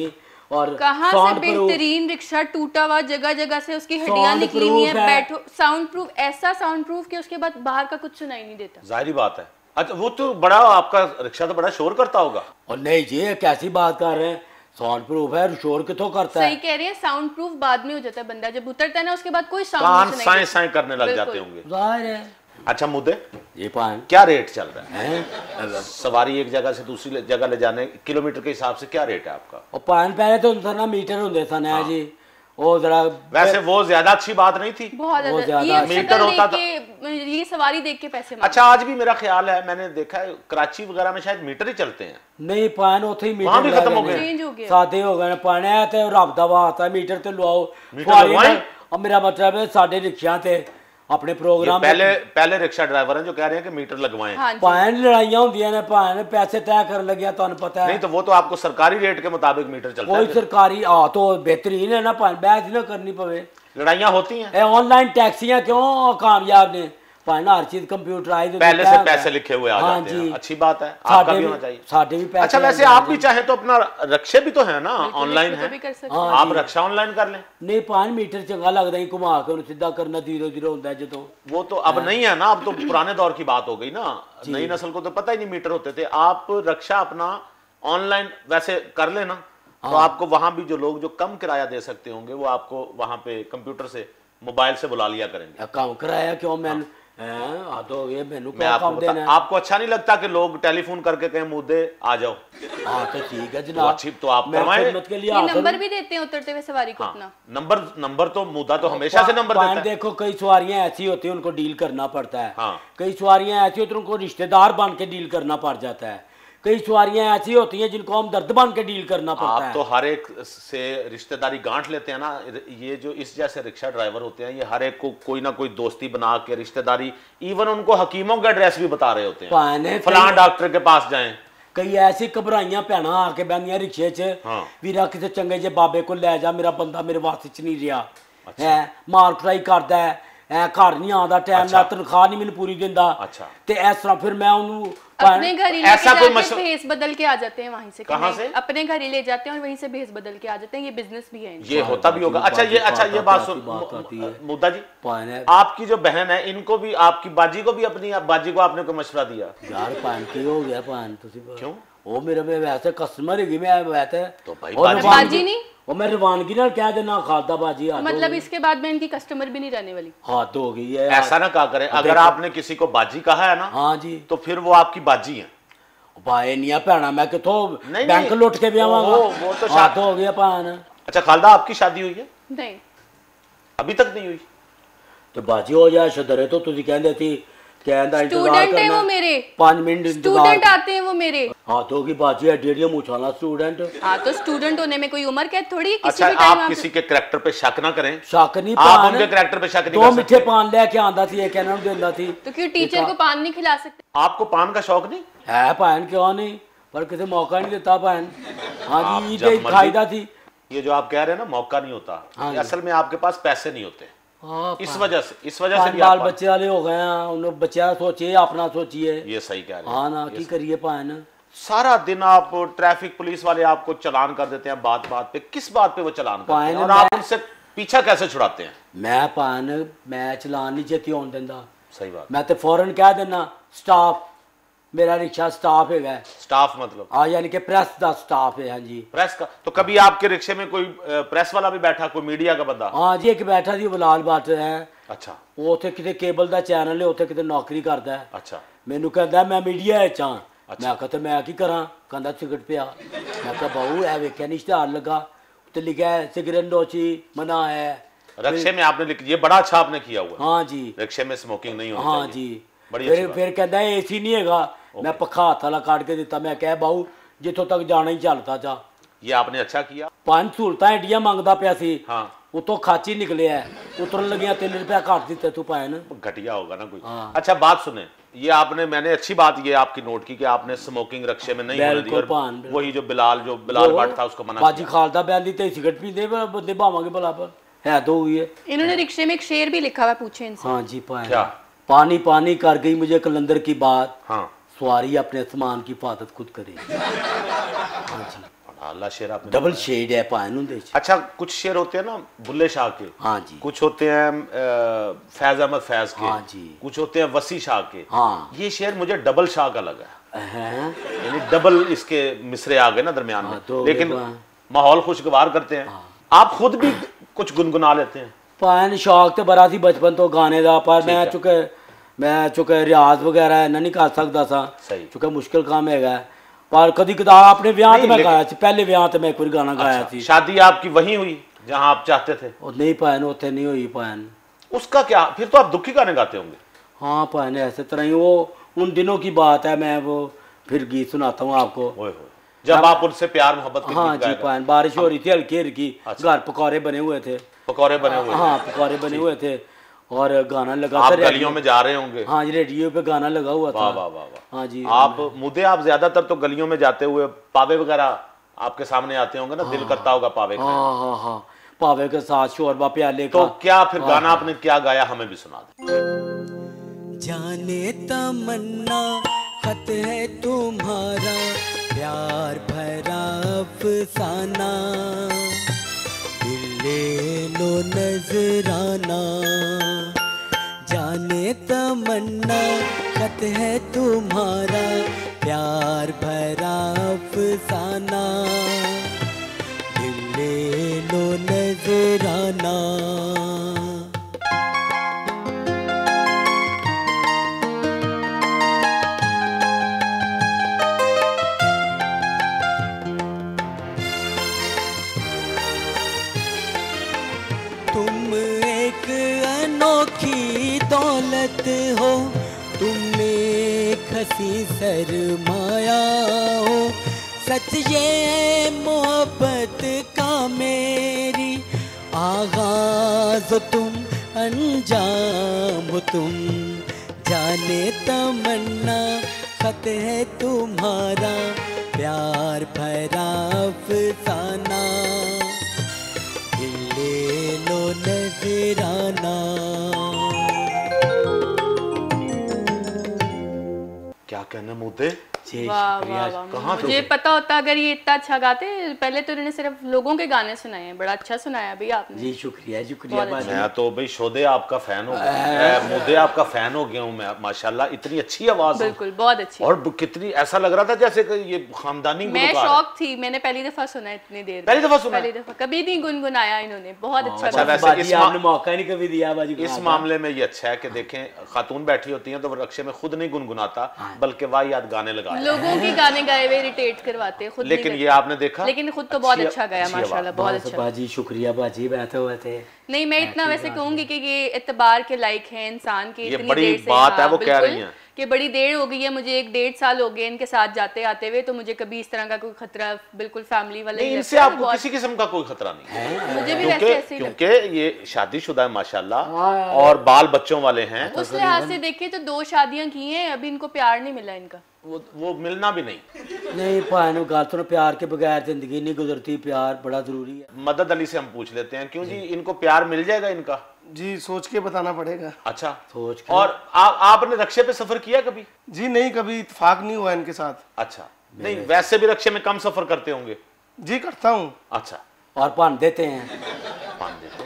और कहाँ से बेहतरीन रिक्शा, टूटा हुआ, जगह जगह से उसकी हड्डियां निकली हुई हैं, बैठो साउंड प्रूफ, ऐसा साउंड प्रूफ कि उसके बाद बाहर का कुछ सुनाई नहीं देता। जाहिर बात है। अच्छा वो तो बड़ा, आपका रिक्शा तो बड़ा शोर करता होगा। और नहीं जी, कैसी बात कर रहे हैं, साउंड प्रूफ है, शोर किथों करता है। सही कह रही है, साउंड प्रूफ बाद में हो जाता है, बंदा जब उतरता है ना उसके बाद कोई साउंड कान नहीं साए साए करने लग जाते होंगे। जाहिर है। अच्छा मुद्दे, ये पान क्या रेट चल रहा है? सवारी एक जगह से दूसरी जगह ले जाने, किलोमीटर के हिसाब से क्या रेट है आपका? और पान पहले तो उनका ना मीटर होंगे था ना जी, वो जरा वैसे वो ज्यादा अच्छी बात नहीं थी, बहुत ज्यादा ये मीटर होता था, ये सवारी देख के पैसे। अच्छा आज भी मेरा ख्याल है, मैंने देखा है कराची वगैरह में शायद मीटर ही चलते हैं। नहीं पान उथे ही मीटर भी खत्म हो गए, चेंज हो गया, सादे हो गए पाने है ते रब दा वास्ता मीटर ते लवाओ, मीटर लगवाएं। और मेरा मतलब है साडे रिक्शा ते अपने प्रोग्राम पहले रिक्शा ड्राइवर हैं जो कह रहे हैं कि मीटर लगवाएं। हाँ पान लड़ाइयां होंदियां ने, पान पैसे तय कर लगे, तुहानू पता है। नहीं तो वो तो आपको सरकारी रेट के मुताबिक मीटर चलता है। कोई सरकारी तो बेहतरीन है ना, पान बैच ना करनी पवे। लड़ाइयां होती हैं। ऑनलाइन टैक्सियां क्यों कामयाब ने, पान हर चीज कंप्यूटराइज, पहले से पैसे लिखे हुए आ जाते हैं। अच्छी बात है, आपका भी होना चाहिए। साडे भी पैसे। अच्छा वैसे आप भी चाहे तो अपना रक्षे भी तो है ना, ऑनलाइन है, आप रक्षा ऑनलाइन कर लें। नहीं पान मीटर चंगा लगदा ही, घुमा के उन्हें सीधा करना, 0-0 होता है जो। वो तो अब नहीं है ना, अब तो पुराने दौर की बात हो गई ना, नई नस्ल को तो पता ही नहीं मीटर होते थे। आप रक्षा अपना ऑनलाइन वैसे कर लेना, तो आपको वहां भी जो लोग जो कम किराया दे सकते होंगे वो आपको वहां पे कंप्यूटर से, मोबाइल से बुला लिया करेंगे। काम कराया क्यों मैंने आपको अच्छा नहीं लगता कि लोग टेलीफोन करके कहें मुद्दे आ जाओ? हाँ तो ठीक है जनाब, अच्छी तो आप करवाएं। ये नंबर भी देते हैं उतरते हुए सवारी को अपना? नंबर तो मुद्दा तो हमेशा से नंबर देता है। देखो कई सवारियां ऐसी होती है उनको डील करना पड़ता है, कई सवारियां ऐसी होती है उनको रिश्तेदार बन के डील करना पड़ जाता है, कई सवारियां ऐसी होती हैं जिनको हम दर्द बन के डील करना पड़ता है। आप तो हर एक से रिश्तेदारी गांठ लेते हैं ना, ये जो इस जैसे रिक्शा ड्राइवर होते हैं ये हर एक को कोई ना कोई दोस्ती बना के रिश्तेदारी, इवन उनको हकीमों का एड्रेस भी बता रहे होते हैं, फलां डॉक्टर के पास जाएं। कई ऐसी घबराइयां भैना आके बहनियां रिक्शे च, वीरा किसी चंगे जे बाबे को लै जा, मेरा बंदा मेरे वास्ते च नहीं रहा है, मार कुटाई करदा है, घर नहीं आंदा टाइम नाल, तनख्वाह नहीं मैनू पूरी दिंदा। ते इस तरह फिर मैं उन्होंने अपने घर ही ऐसा कोई भेस बदल के आ जाते हैं वहीं से। कहां से? अपने घर ही ले जाते हैं और वहीं से भेस बदल के आ जाते हैं। ये बिजनेस भी है, ये होता भी होगा। अच्छा ये बात सुन मुद्दा जी, आपकी जो बहन है इनको भी, आपकी बाजी को भी, अपनी बाजी को आपने कोई मशवरा दिया? यार पान की हो गया पान, क्यों? वो मेरे वैसे कस्टमर है, मैं वैसे तो भाई बाजी नहीं, और मैं रवानगी ना कह देना खालदा बाजी, मतलब इसके बाद में इनकी कस्टमर भी नहीं रहने वाली। हाथ हो गई है। ऐसा ना कहा करें, अगर आपने किसी को बाजी कहा है ना, हाँ जी, तो फिर वो आपकी बाजी है। भाई नहीं भैना, मैं किथों बैंक लुट के भी आवांगा, वो तो हाथ हो गया पान। अच्छा खालदा आपकी शादी हुई है? नहीं अभी तक नहीं हुई। तो बाजी हो जाए शदरे, तो तुझी कहंदे थी कहंदा स्टूडेंट है वो मेरे, 5 मिनट स्टूडेंट आते हैं वो मेरे, हाथों की बाजी है, डेढ़िया मुछाला स्टूडेंट। हाँ तो स्टूडेंट होने में कोई उम्र कैद थोड़ी है, किसी अच्छा, भी टाइम आप किसी के कैरेक्टर पे शक ना करें। शक नहीं, आप उनके कैरेक्टर पे शक नहीं कर सकते। 2 मीठे पान लेके आंदा थी, एक कहना देंदा थी। तो क्यों टीचर को पान नहीं खिला सकते? आपको पान का शौक नहीं है? पान क्यों नहीं, पर किसी मौका नहीं देता पान। हाँ जी, ये खाईदा थी। ये जो आप कह रहे हैं ना मौका नहीं होता, असल में आपके पास पैसे नहीं होते। इस वजह से बाल बच्चे वाले हो गए हैं, उन बच्चा सोचिए, अपना सोचिए। ये सही कह रहे हैं। हाँ ना, की करिए पान। सारा दिन आप ट्रैफिक पुलिस वाले आपको चालान कर देते हैं बात बात पे। किस बात पे वो चालान करते हैं और आप उनसे पीछा कैसे छुड़ाते हैं? मैं चालान नहीं छेती होने देता। सही बात। मैं तो फौरन कह देना स्टाफ, मेरा रिक्शा स्टाफ है। स्टाफ मतलब? हाँ, यानी कि प्रेस का स्टाफ है। हाँ जी, प्रेस का। तो कभी आपके रिक्शे में कोई प्रेस वाला भी बैठा, कोई मीडिया का बंदा? हाँ जी, एक बैठा थी बिलाल भट्ट है। अच्छा। वो उत्थे किते केबल का चैनल है, उत्थे किते नौकरी करता है। अच्छा। मैनू कहता मैं मीडिया है चां। अच्छा। मैं कहता मैं की करा, कहता सिगरेट पिया। मैं कहा बहू है वेख्या नहीं इश्तेहार लगा, उत्ते लिखा है सिगरेट नोची मना है। रिक्शे में आपने लिख, ये बड़ा अच्छा आपने किया हुआ। हाँ जी, रिक्शे में स्मोकिंग नहीं होनी हाँ चाहिए। जी। फिर कहता है एसी नहीं हैगा। मैं पखा हाथ वाला काट के दिता। मैं कह बाहू जिथों तक जाना ही चलता जा। ये आपने अच्छा किया। 5 सहूलतां एडिया मंगदा पिया सी। हाँ। उतो खाची निकले है, उतरन लगिया 3 रुपया काट दिते तू पायन। घटिया होगा ना कोई। हाँ। अच्छा बात सुने, ये आपने, मैंने अच्छी बात ये आपकी नोट की कि आपने स्मोकिंग रिक्शे में नहीं होने दी। और वही जो बिलाल भट्ट था उसको मना बाजी खालदा बैल दी ते सिगरेट पींदे बंदे भावांगे भला पर है तो हुई है। इन्होंने रिक्शे में एक शेर भी लिखा हुआ, पूछे इनसे। हाँ जी, पायन। क्या? पानी पानी कर गई मुझे कलंदर की बात। हाँ। सवारी अपने सामान की हिफाजत खुद करे। हाँ जी, अल्लाह शेर आपने डबल शेड है पायन उनदे। अच्छा, कुछ शेर होते हैं ना बुल्ले शाह के। हाँ जी। कुछ होते हैं फैज अहमद फैज के। हाँ जी। कुछ होते हैं वसी शाह के। हाँ। ये शेर मुझे डबल शाह का लगा, यानी डबल इसके मिसरे आ गए ना दरमियान में। तो लेकिन माहौल खुशगवार करते हैं। आप खुद भी कुछ गुनगुना लेते हैं? पायन शौक तो बड़ा सी बचपन तो गाने का, पर मैं चुके रियाज वगैरह नहीं कर सकता सा, चुके मुश्किल काम है। पर कभी कदार अपने ब्याह में गाया, पहले ब्याह में एक गाना गाया थी। शादी आपकी वहीं हुई जहां आप चाहते थे? नहीं पायन, उतने नहीं हुई पायन। उसका क्या? फिर तो आप दुखी गाने गाते होंगे। हाँ पायन, ऐसे तरह ही वो उन दिनों की बात है। मैं वो फिर गीत सुनाता हूँ आपको, जब आप उनसे प्यार मोहब्बत के। हाँ जी पायन, बारिश हो रही थी हल्की हल्की, घर पकौड़े बने हुए थे। पकौड़े बने हुए? हाँ, पकौड़े बने हुए थे और गाना लगा था। आप गलियों में जा रहे होंगे? हाँ जी, रेडियो पे गाना लगा हुआ था। वाह वाह वाह। हाँ जी। आप मुद्दे, आप ज्यादातर तो गलियों में जाते हुए पावे वगैरह आपके सामने आते होंगे ना। दिल करता होगा पावे का। हाँ, पावे के साथ शोरबा प्याले का। तो क्या फिर गाना आपने क्या गाया, हमें भी सुना दे। जाने तमन्ना खत है तुम्हारा, प्यार भरा अफसाना, ले लो नजराना। जाने तमन्ना खत है तुम्हारा, प्यार भरा अफसाना, ले लो नजराना। दौलत हो तुम एक हंसी सरमाया हो, सच ये मोहब्बत का मेरी आगाज तुम अंजाम हो तुम। जाने तमन्ना खत है तुम्हारा, प्यार भरा अफसाना, ले लो नजराना। क्या कहना मुद्दे? मुझे पता होता अगर ये इतना अच्छा गाते। पहले तो इन्होंने सिर्फ लोगों के गाने सुनाए हैं, बड़ा अच्छा सुनाया भैया आपने। जी शुक्रिया शुक्रिया। मैं तो भाई शोदे आपका फैन हो गया, मुद्दे आपका फैन हो गया हूँ मैं। माशाल्लाह इतनी अच्छी आवाज, बिल्कुल बहुत अच्छी। और कितनी ऐसा लग रहा था जैसे कि ये खानदानी। मैं शौक थी, मैंने पहली दफा सुना इतनी देर। पहली दफा सुना? पहली दफा, कभी नहीं गुनगुनाया इन्होंने। बहुत अच्छा। वैसे आपने मौका नहीं कभी दिया बाजी। इस मामले में ये अच्छा है कि देखें खातून बैठी होती हैं तो रक्शे में खुद नहीं गुनगुनाता बल्कि वाहियात गाने लगा लोगों के गाने गाए हुए इरिटेट करवाते हैं, खुद लेकिन ये आपने देखा, लेकिन खुद तो बहुत अच्छा गाया माशाल्लाह, बहुत अच्छा। बाजी शुक्रिया बाजी, बैठे हुए थे। नहीं, मैं इतना वैसे कहूंगी कि ये इतबार के लायक है इंसान के, इतनी बड़ी देर से बात है वो कह रही हैं कि बड़ी देर हो गई है मुझे, 1-1.5 साल हो गए इनके साथ जाते आते हुए, तो मुझे कभी इस तरह का कोई खतरा, बिल्कुल फैमिली वाले नहीं, इनसे आपको किसी किस्म का कोई खतरा नहीं है, मुझे भी वैसे ऐसे ही क्योंकि ये शादीशुदा है माशाल्लाह और बाल बच्चों वाले हैं। उस लिहाज से देखिए तो 2 शादियां की हैं, अभी इनको प्यार नहीं मिला इनका, वो मिलना भी नहीं भाई गाल तो प्यार के बगैर जिंदगी नहीं गुजरती, प्यार बड़ा जरूरी है। मदद अली से हम पूछ लेते हैं, क्यों जी इनको प्यार मिल जाएगा इनका? जी सोच के बताना पड़ेगा। अच्छा, सोच के। और आपने रक्शे पे सफर किया कभी? जी नहीं, कभी इत्तेफाक नहीं हुआ इनके साथ। अच्छा, नहीं वैसे भी रक्शे में कम सफर करते होंगे? जी करता हूँ। अच्छा, और पान देते हैं,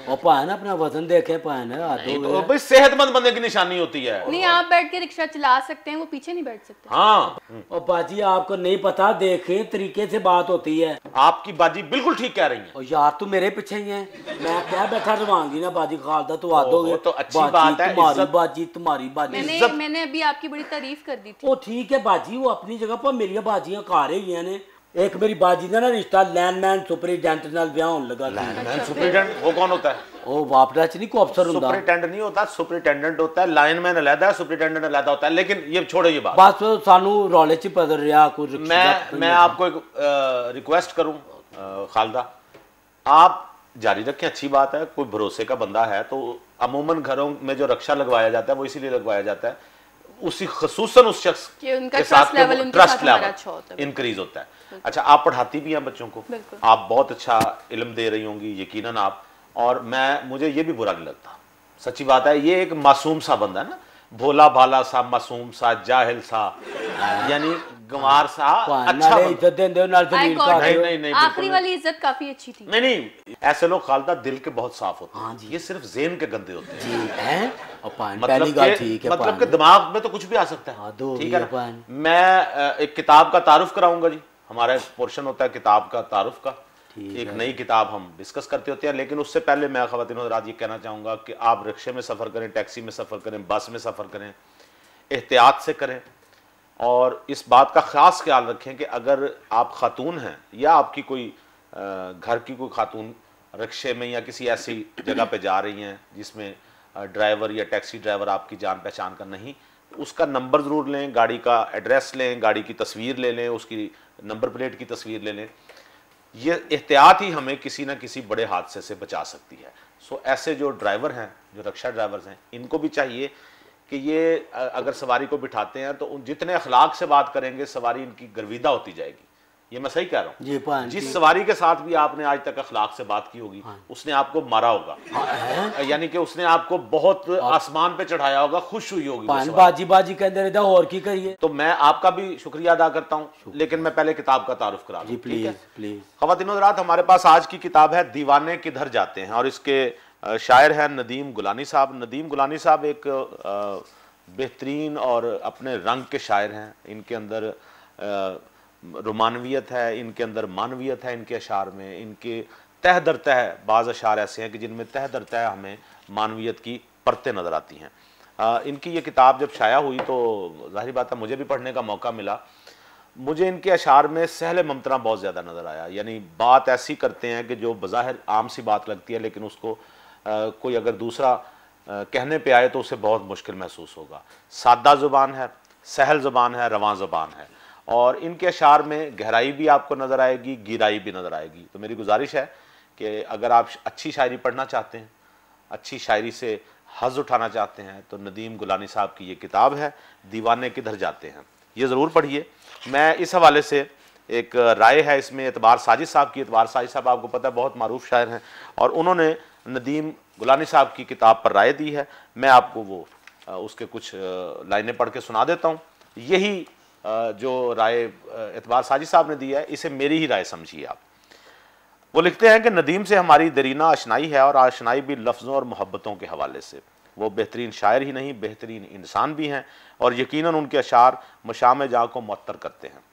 और पान अपना वजन देखे, पान तो भाई सेहतमंद बंदे की निशानी होती है। नहीं, आप बैठ के रिक्शा चला सकते हैं, वो पीछे नहीं बैठ सकते। हाँ, और बाजी आपको नहीं पता, देखे तरीके से बात होती है। आपकी बाजी बिल्कुल ठीक कह रही है। और यार तू मेरे पीछे ही है, मैं क्या बैठा रवांगी ना बाजी खालदा, तो आदो तो अच्छी बात है, तुम्हारी बाजी तुम्हारी बाजी। मैंने अभी आपकी बड़ी तारीफ कर दी थी। वो ठीक है बाजी, वो अपनी जगह पर, मेरी बाजियां खा रही हैं ने। एक मेरी बाजी का ना रिश्ता लैंडमैन सुपरिटेंडेंट नाल ब्याह होने लगा। लैंडमैन सुपरिटेंडेंट वो कौन होता है? वो वापडा च नहीं को अफसर होता। सुपरिटेंडेंट नहीं होता, सुपरिटेंडेंट होता है, लाइनमैन अलग है, सुपरिटेंडेंट अलग होता है। लेकिन ये छोड़ो ये बात, बस सानू रौले च पदर रहा कुछ। मैं आपको एक रिक्वेस्ट करूं खालदा, आप जारी रखें, अच्छी बात है, कोई भरोसे का बंदा है तो अमूमन घरों में जो रक्षा लगवाया जाता है वो इसीलिए लगवाया जाता है उसी खसूसन उस शख्स के साथ ट्रस्ट लेवल इंक्रीज होता है। अच्छा, आप पढ़ाती भी हैं बच्चों को, आप बहुत अच्छा इल्म दे रही होंगी यकीनन आप, और मुझे ये भी बुरा नहीं लगता, सच्ची बात है। ये एक मासूम सा बंदा है ना, भोला भाला सा, मासूम सा, जाहिल सा, यानी गंवार सा, अच्छा नहीं, आखिरी वाली इज्जत काफी अच्छी थी। नहीं, ऐसे लोग खालदा दिल के बहुत साफ होते हैं, ये सिर्फ ज़हन के गंदे होते हैं। मतलब के दिमाग में तो कुछ भी आ सकता है, ठीक है ना। मैं एक किताब का तारुफ कराऊंगा जी, हमारा एक पोर्शन होता है किताब का तारुफ का, एक नई किताब हम डिस्कस करते होते हैं। लेकिन उससे पहले मैं ख़वातीन हज़रात ये कहना चाहूँगा कि आप रिक्शे में सफ़र करें, टैक्सी में सफ़र करें, बस में सफ़र करें, एहतियात से करें, और इस बात का ख़ास ख्याल रखें कि अगर आप ख़ातून हैं या आपकी कोई घर की कोई ख़ातून रिक्शे में या किसी ऐसी जगह पे जा रही हैं जिसमें ड्राइवर या टैक्सी ड्राइवर आपकी जान पहचान का नहीं, उसका नंबर ज़रूर लें, गाड़ी का एड्रेस लें, गाड़ी की तस्वीर ले लें, उसकी नंबर प्लेट की तस्वीर ले लें। ये एहतियात ही हमें किसी न किसी बड़े हादसे से बचा सकती है। सो ऐसे जो ड्राइवर हैं, जो रिक्शा ड्राइवर्स हैं, इनको भी चाहिए कि ये अगर सवारी को बिठाते हैं तो जितने अखलाक से बात करेंगे सवारी इनकी गर्विदा होती जाएगी। ये मैं सही कह रहा हूँ? जिस सवारी के साथ भी आपने आज तक अखलाक से बात की होगी, उसने आपको मारा होगा, यानी कि उसने आपको बहुत आसमान पे चढ़ाया होगा, खुश हुई होगी, बाजी के अंदर और की करिए। तो मैं आपका भी शुक्रिया अदा करता हूँ, लेकिन मैं पहले किताब का तारुफ करा दूं। प्लीज ख़वातीन हज़रात, हमारे पास आज की किताब है दीवाने किधर जाते हैं, और इसके शायर हैं नदीम गुलानी साहब। नदीम गुलानी साहब एक बेहतरीन और अपने रंग के शायर हैं। इनके अंदर रोमानवियत है, इनके अंदर मानवियत है, इनके अशार में इनके तह दर तह बाज़ अशार ऐसे हैं कि जिनमें तह दर तह हमें मानवियत की परतें नज़र आती हैं। इनकी ये किताब जब शाया हुई तो ज़ाहिर बात है मुझे भी पढ़ने का मौका मिला। मुझे इनके अशार में सहल ममतना बहुत ज़्यादा नज़र आया, यानी बात ऐसी करते हैं कि जो बज़ाहिर आम सी बात लगती है, लेकिन उसको कोई अगर दूसरा कहने पे आए तो उसे बहुत मुश्किल महसूस होगा। सादा ज़ुबान है, सहल ज़ुबान है, रवां ज़ुबान है, और इनके अशार में गहराई भी आपको नज़र आएगी, गिराई भी नज़र आएगी। तो मेरी गुजारिश है कि अगर आप अच्छी शायरी पढ़ना चाहते हैं, अच्छी शायरी से हज़ उठाना चाहते हैं, तो नदीम गुलानी साहब की ये किताब है दीवाने किधर जाते हैं, ये ज़रूर पढ़िए। मैं इस हवाले से एक राय है इसमें एतबार साजिद साहब की। एतबार साजिद साहब आपको पता है बहुत मारूफ शायर हैं, और उन्होंने नदीम गुलानी साहब की किताब पर राय दी है। मैं आपको वो उसके कुछ लाइनें पढ़ के सुना देता हूँ। यही जो राय एतबार साजिद साहब ने दी है, इसे मेरी ही राय समझिए आप। वो लिखते हैं कि नदीम से हमारी दरीना आशनाई है, और आशनाई भी लफ्ज़ों और मोहब्बतों के हवाले से। वो बेहतरीन शायर ही नहीं, बेहतरीन इंसान भी हैं, और यकीनन उनके अशार मशाम जहाँ को मुअत्तर करते हैं।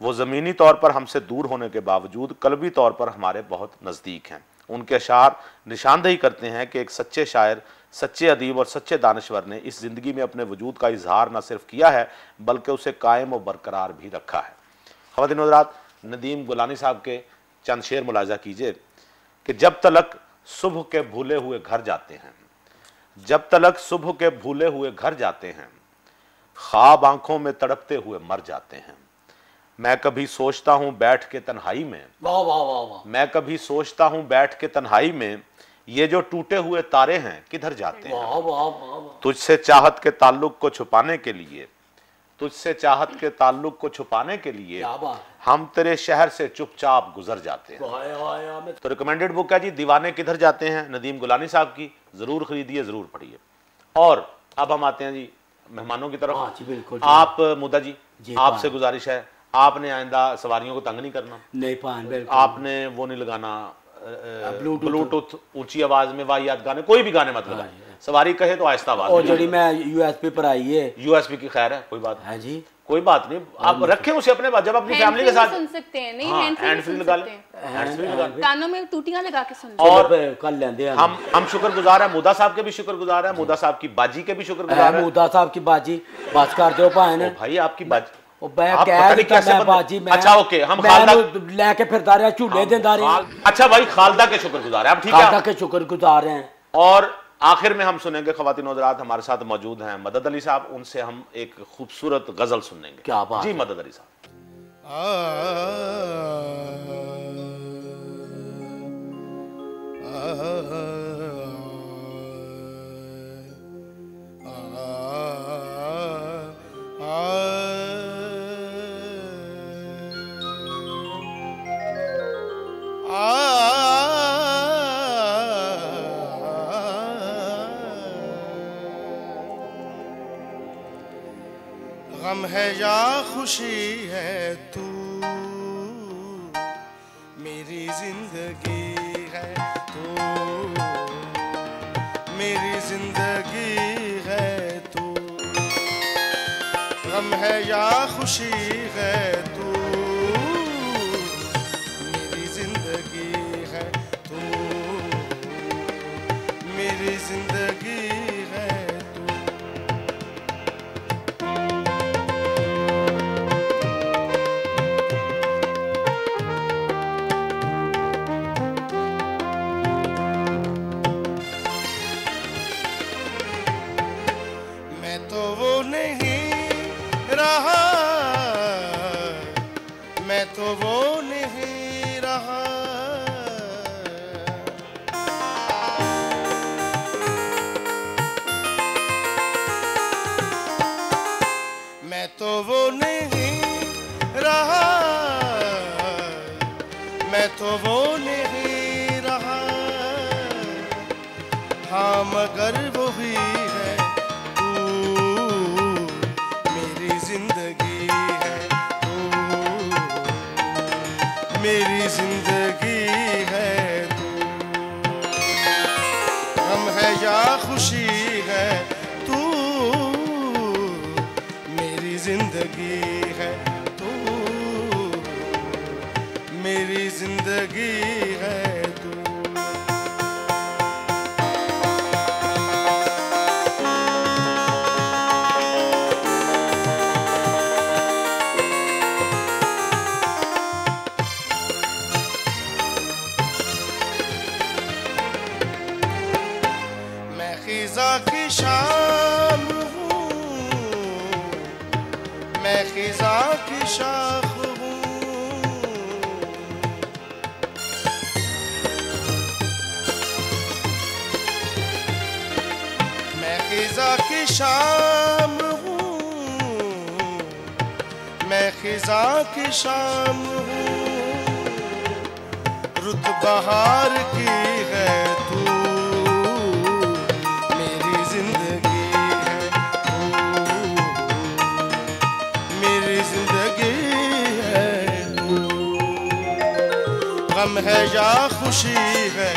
वो ज़मीनी तौर पर हमसे दूर होने के बावजूद कल्बी तौर पर हमारे बहुत नज़दीक हैं। उनके अशार निशानदही करते हैं कि एक सच्चे शायर सच्चे अदीब और सच्चे दानश्वर ने इस ज़िंदगी में अपने वजूद का इजहार न सिर्फ किया है बल्कि उसे कायम और बरकरार भी रखा है। ख़वातीन और हज़रात, नदीम गुलानी साहब के चंद शेर मुलाजा कीजिए कि जब तलक सुबह के भूले हुए घर जाते हैं, जब तलक सुबह के भूले हुए घर जाते हैं, ख्वाब आंखों में तड़पते हुए मर जाते हैं। मैं कभी सोचता हूं बैठ के तन्हाई में, वाह वाह वाह वाह, मैं कभी सोचता हूं बैठ के तन्हाई में, ये जो टूटे हुए तारे हैं किधर जाते हैं। वाह वाह वाह, तुझसे चाहत के ताल्लुक को छुपाने के लिए, तुझसे चाहत के ताल्लुक को छुपाने के लिए हम तेरे शहर से चुपचाप गुजर जाते हैं। तो रिकमेंडेड बुक है जी दीवाने किधर जाते हैं, नदीम गुलानी साहब की। जरूर खरीदिए, जरूर पढ़िए। और अब हम आते हैं जी मेहमानों की तरफ। जी बिल्कुल। आप मुद्दा जी, आपसे गुजारिश है, आपने आइंदा सवारियों को तंग नहीं करना, नहीं पान, आपने वो नहीं लगाना ब्लूटूथ ऊंची आवाज में वाहियात गाने, कोई भी गाने मत लगाएं। सवारी कहे तो आहिस्ता आवाज। और जड़ी मैं यूएसपी पर आई है, यूएसपी की खैर है, कोई बात है जी, कोई बात नहीं, आप रखें उसे अपने पास, जब अपनी फैमिली के साथ सुन सकते हैं। नहीं, हैंड फ्री लगा लें, हैंड फ्री लगा, कानों में टूटियां लगा के सुन। और कर लेंगे हम शुक्रगुजार हैं, मुद्दा साहब के भी शुक्रगुजार हैं, मुद्दा साहब की बाजी के भी शुक्रगुजार हैं। मुद्दा साहब की बाजी बात कर दो भाई ने, भाई आपकी बाजी बाजी में। अच्छा ओके, हम खालदा लेके फिरदा रहे, झूले देंदा रहे। अच्छा भाई, खालदा के शुक्रगुजार हैं आप, ठीक है, खालदा के शुक्रगुजार हैं। और आखिर में हम सुनेंगे, ख़वातीन और हज़रात हमारे साथ मौजूद हैं मदद अली साहब, उनसे हम एक खूबसूरत गजल सुनेंगे। क्या बात जी मदद अली साहब। गम है या खुशी है तू मेरी जिंदगी है, तू मेरी जिंदगी है, तू गम है या खुशी है, तू मेरी जिंदगी है, तू मेरी जिंदगी है। तो वो नहीं रहा, हाँ मगर वो ही है, तू मेरी जिंदगी है, तू मेरी जिंदगी है, तू गम है या खुशी है, तू मेरी जिंदगी है, तू मेरी जिंदगी है, तू मैं खिज़ा की शाम हूँ, मैं खिज़ा की शाख हूँ, खिज़ा की शाम हूँ, मैं खिज़ा की शाम हूँ, रुत बहार की है, तू मेरी जिंदगी है, तू मेरी जिंदगी है, तू गम है या खुशी है,